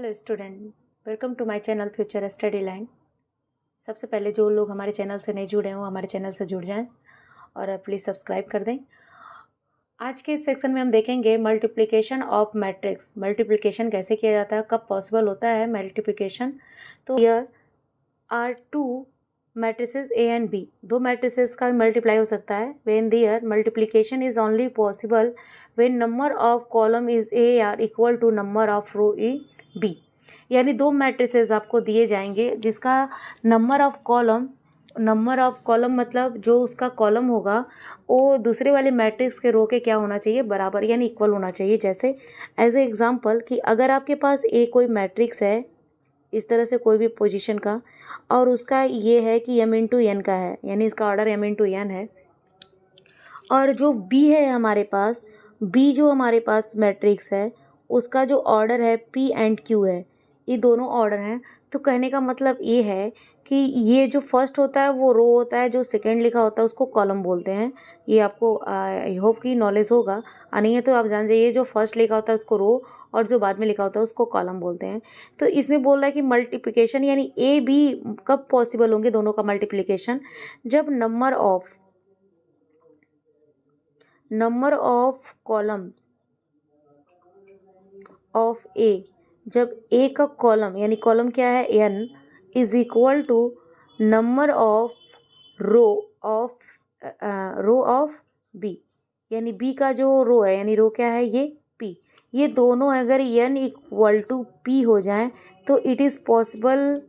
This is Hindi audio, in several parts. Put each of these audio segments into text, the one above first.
Hello student, welcome to my channel future study line. सबसे पहले जो लोग हमारे चैनल से नहीं जुड़े हैं वो हमारे चैनल से जुड़ जाएं और प्लीज़ सब्सक्राइब कर दें। आज के इस सेक्शन में हम देखेंगे मल्टीप्लिकेशन ऑफ मैट्रिक्स। मल्टीप्लिकेशन कैसे किया जाता है, कब पॉसिबल होता है मल्टीप्लिकेशन। तो here are two matrices A and B, दो मैट्रिसेस का भी मल्टीप्लाई हो सकता है। When there multiplication is only possible when number of column is A are equal to number of row E B. यानी दो मैट्रिसेस आपको दिए जाएंगे जिसका नंबर ऑफ कॉलम मतलब जो उसका कॉलम होगा वो दूसरे वाले मैट्रिक्स के रो के क्या होना चाहिए, बराबर यानी इक्वल होना चाहिए। जैसे एज ए एग्जांपल कि अगर आपके पास ए कोई मैट्रिक्स है इस तरह से कोई भी पोजीशन का, और उसका ये है कि m इंटू एन का है, यानी इसका ऑर्डर m इंटू एन है, और जो b है हमारे पास, b जो हमारे पास मैट्रिक्स है उसका जो ऑर्डर है p एंड q है, ये दोनों ऑर्डर हैं। तो कहने का मतलब ये है कि ये जो फर्स्ट होता है वो रो होता है, जो सेकंड लिखा होता है उसको कॉलम बोलते हैं। ये आपको आई होप कि नॉलेज होगा, नहीं है तो आप जान जाइए, जो फर्स्ट लिखा होता है उसको रो और जो बाद में लिखा होता है उसको कॉलम बोलते हैं। तो इसमें बोल रहा है कि मल्टीप्लिकेशन यानी ए बी कब पॉसिबल होंगे दोनों का मल्टीप्लिकेशन, जब number of column of A, जब ए का कॉलम यानी कॉलम क्या है N is equal to number of row of B, यानी बी का जो रो है यानी रो क्या है ये पी, ये दोनों अगर एन इक्वल टू पी हो जाए तो इट इज़ पॉसिबल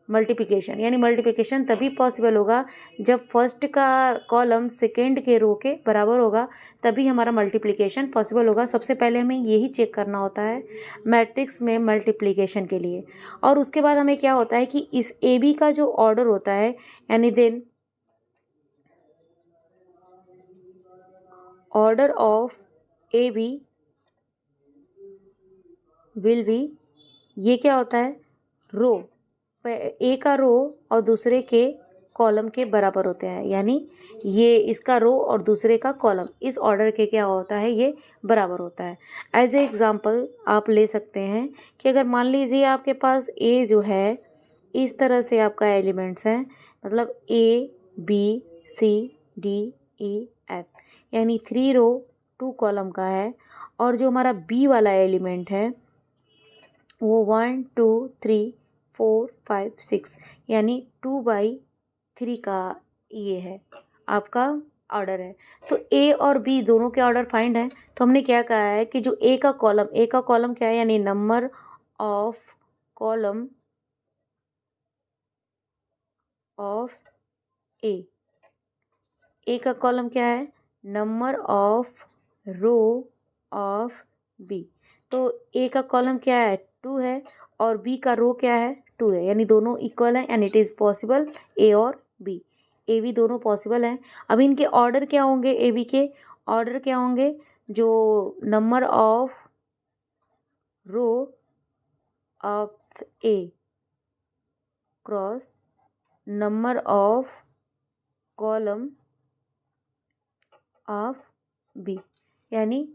मल्टीप्लिकेशन। यानी मल्टीप्लिकेशन तभी पॉसिबल होगा जब फर्स्ट का कॉलम सेकेंड के रो के बराबर होगा, तभी हमारा मल्टीप्लिकेशन पॉसिबल होगा। सबसे पहले हमें यही चेक करना होता है मैट्रिक्स में मल्टीप्लिकेशन के लिए। और उसके बाद हमें क्या होता है कि इस ए बी का जो ऑर्डर होता है यानी then order of A B will be, ये क्या होता है रो, ए का रो और दूसरे के कॉलम के बराबर होते हैं, यानी ये इसका रो और दूसरे का कॉलम इस ऑर्डर के क्या होता है ये बराबर होता है। एज ए एग्जांपल आप ले सकते हैं कि अगर मान लीजिए आपके पास ए जो है इस तरह से आपका एलिमेंट्स हैं, मतलब A B C D E F, यानी 3 रो 2 कॉलम का है, और जो हमारा बी वाला एलिमेंट है वो 1 2 3 4 5 6 यानी 2/3 का ये है आपका ऑर्डर है। तो ए और बी दोनों के ऑर्डर फाइंड है। तो हमने क्या कहा है कि जो ए का कॉलम क्या है, यानी number of column of A का कॉलम क्या है, number of row of B. तो ए का कॉलम क्या है 2 है और बी का रो क्या है 2 है, यानी दोनों इक्वल है एंड इट इज़ पॉसिबल ए और बी, ए बी दोनों पॉसिबल हैं। अब इनके ऑर्डर क्या होंगे, ए बी के ऑर्डर क्या होंगे, जो number of row of A cross number of column of B, यानी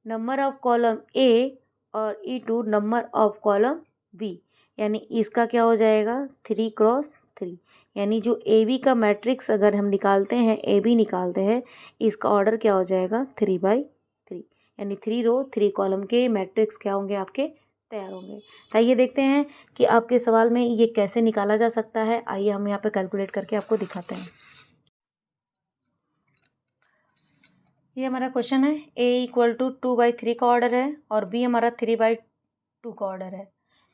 नंबर ऑफ कॉलम ए और E2 number of column B, यानी इसका क्या हो जाएगा 3x3, यानी जो ए बी का मैट्रिक्स अगर हम निकालते हैं, ए बी निकालते हैं, इसका ऑर्डर क्या हो जाएगा 3/3, यानी 3 रो 3 कॉलम के मैट्रिक्स क्या होंगे आपके तैयार होंगे। तो आइए देखते हैं कि आपके सवाल में ये कैसे निकाला जा सकता है। आइए हम यहाँ पे कैलकुलेट करके आपको दिखाते हैं। ये हमारा क्वेश्चन है, a इक्वल टू 2/3 का ऑर्डर है और b हमारा 3/2 का ऑर्डर है।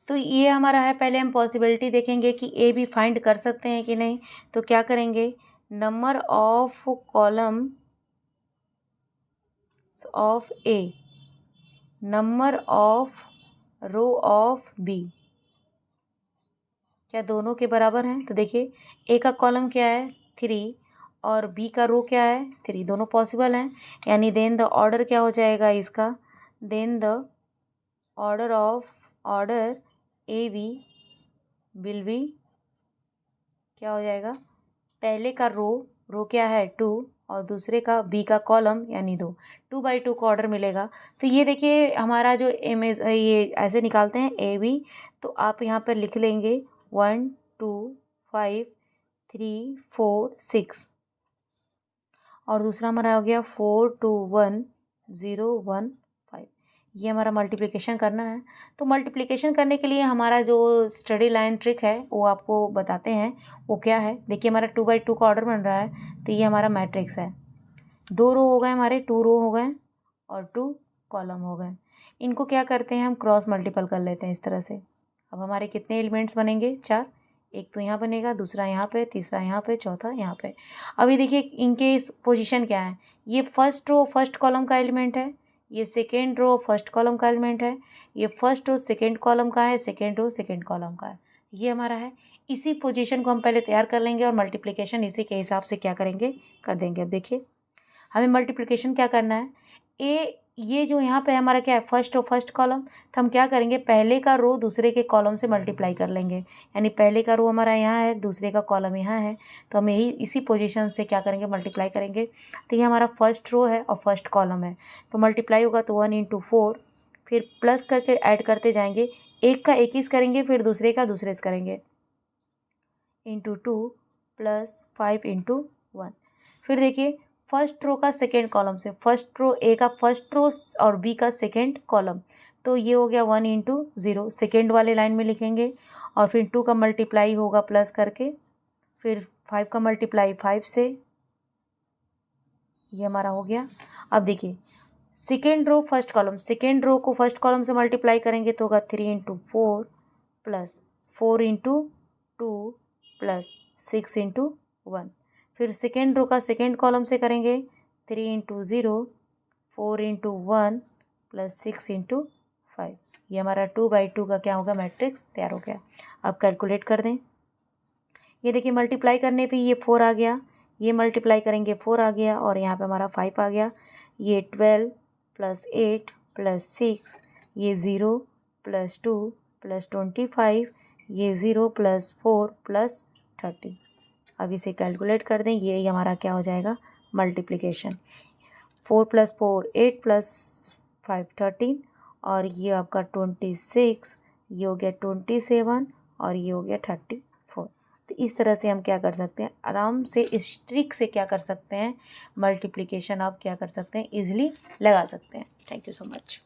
तो ये हमारा है, पहले हम पॉसिबिलिटी देखेंगे कि a b फाइंड कर सकते हैं कि नहीं। तो क्या करेंगे, number of column of a number of row of b क्या दोनों के बराबर हैं। तो देखिए a का कॉलम क्या है 3 और बी का रो क्या है 3, दोनों पॉसिबल हैं, यानी देन द ऑर्डर क्या हो जाएगा इसका, then the order A B will be क्या हो जाएगा, पहले का रो क्या है 2 और दूसरे का बी का कॉलम यानी 2, 2x2 का ऑर्डर मिलेगा। तो ये देखिए हमारा जो इमेज ये ऐसे निकालते हैं ए बी, तो आप यहाँ पर लिख लेंगे 1 2 5 3 4 6 और दूसरा हमारा हो गया 4 2 1 0 1 5। ये हमारा मल्टीप्लिकेशन करना है। तो मल्टीप्लिकेशन करने के लिए हमारा जो स्टडी लाइन ट्रिक है वो आपको बताते हैं वो क्या है। देखिए हमारा 2x2 का ऑर्डर बन रहा है, तो ये हमारा मैट्रिक्स है। 2 रो हो गए हमारे, 2 रो हो गए और 2 कॉलम हो गए। इनको क्या करते हैं हम क्रॉस मल्टीपल कर लेते हैं इस तरह से। अब हमारे कितने एलिमेंट्स बनेंगे? 4। एक तो यहाँ बनेगा, दूसरा यहाँ पे, तीसरा यहाँ पे, चौथा यहाँ पे। अभी देखिए इनके इस पोजीशन क्या है। ये फर्स्ट रो फर्स्ट कॉलम का एलिमेंट है, ये सेकेंड रो फर्स्ट कॉलम का एलिमेंट है, ये फर्स्ट रो सेकेंड कॉलम का है, सेकेंड रो सेकेंड कॉलम का है। ये हमारा है। इसी पोजीशन को हम पहले तैयार कर लेंगे और मल्टीप्लिकेशन इसी के हिसाब से क्या करेंगे, कर देंगे। अब देखिए हमें मल्टीप्लिकेशन क्या करना है। ये जो यहाँ पे हमारा क्या है, फर्स्ट रो फर्स्ट कॉलम, तो हम क्या करेंगे, पहले का रो दूसरे के कॉलम से मल्टीप्लाई कर लेंगे। यानी पहले का रो हमारा यहाँ है, दूसरे का कॉलम यहाँ है, तो हम यही इसी पोजीशन से क्या करेंगे, मल्टीप्लाई करेंगे। तो ये हमारा फर्स्ट रो है और फर्स्ट कॉलम है, तो मल्टीप्लाई होगा तो 1 × 4, फिर प्लस करके ऐड करते जाएंगे। एक का 21 करेंगे, फिर दूसरे का दूसरे से करेंगे, × 2 + 5 × 1। फिर देखिए फर्स्ट रो का सेकेंड कॉलम से, फर्स्ट रो ए का फर्स्ट रो और बी का सेकेंड कॉलम, तो ये हो गया 1 × 0, सेकेंड वाले लाइन में लिखेंगे। और फिर 2 का मल्टीप्लाई होगा प्लस करके, फिर 5 का मल्टीप्लाई 5 से, ये हमारा हो गया। अब देखिए second row first column, second row को फर्स्ट कॉलम से मल्टीप्लाई करेंगे तो होगा 3 × 4 + 4 × 2 + 6 × 1। फिर सेकेंड रो का सेकेंड कॉलम से करेंगे 3 × 0 4 × 1 + 6 × 5। ये हमारा 2x2 का क्या होगा, मैट्रिक्स तैयार हो गया। अब कैलकुलेट कर दें। ये देखिए मल्टीप्लाई करने पे ये 4 आ गया, ये मल्टीप्लाई करेंगे 4 आ गया और यहाँ पे हमारा 5 आ गया। ये 12 + 8 + 6, ये 0 + 2 + 25, ये 0 + 4 + 30। अब इसे कैलकुलेट कर दें। ये हमारा क्या हो जाएगा, मल्टीप्लिकेशन। 4 + 4 8 + 5 13 और ये आपका 26, ये हो गया 27 और ये हो गया 34। तो इस तरह से हम क्या कर सकते हैं, आराम से इस ट्रिक से क्या कर सकते हैं, मल्टीप्लिकेशन आप क्या कर सकते हैं, ईजिली लगा सकते हैं। Thank you so much.